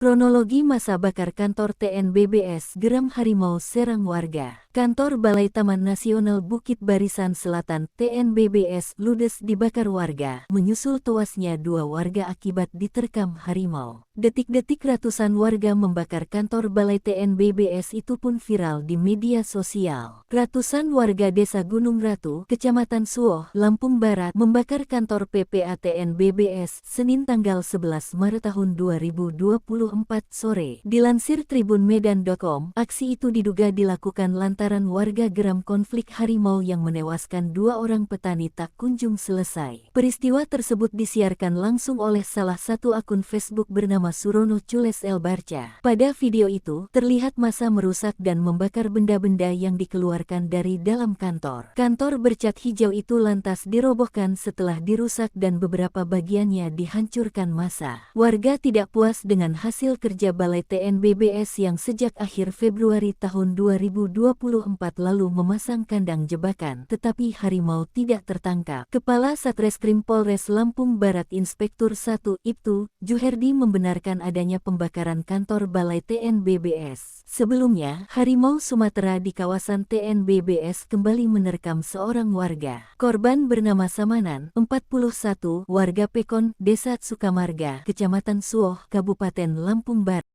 Kronologi masa bakar kantor TNBBS geram harimau serang warga. Kantor Balai Taman Nasional Bukit Barisan Selatan TNBBS ludes dibakar warga, menyusul tewasnya 2 warga akibat diterkam harimau. Detik-detik ratusan warga membakar kantor Balai TNBBS itu pun viral di media sosial. Ratusan warga Desa Gunung Ratu, Kecamatan Suoh, Lampung Barat membakar kantor PPA TNBBS Senin tanggal 11 Maret tahun 2024 sore. Dilansir tribunmedan.com, aksi itu diduga dilakukan lantaran warga geram konflik harimau yang menewaskan 2 orang petani tak kunjung selesai. Peristiwa tersebut disiarkan langsung oleh salah satu akun Facebook bernama Surono Cules El Barca. Pada video itu, terlihat massa merusak dan membakar benda-benda yang dikeluarkan dari dalam kantor. Kantor bercat hijau itu lantas dirobohkan setelah dirusak dan beberapa bagiannya dihancurkan massa. Warga tidak puas dengan hasil kerja Balai TNBBS yang sejak akhir Februari tahun 2024 lalu memasang kandang jebakan, tetapi harimau tidak tertangkap. Kepala Satreskrim Polres Lampung Barat Inspektur 1 Ibtu Juherdi membenarkan adanya pembakaran kantor Balai TNBBS. Sebelumnya, harimau Sumatera di kawasan TNBBS kembali menerkam seorang warga. Korban bernama Samanan, 41, warga Pekon, Desa Sukamarga, Kecamatan Suoh, Kabupaten Lampung Barat.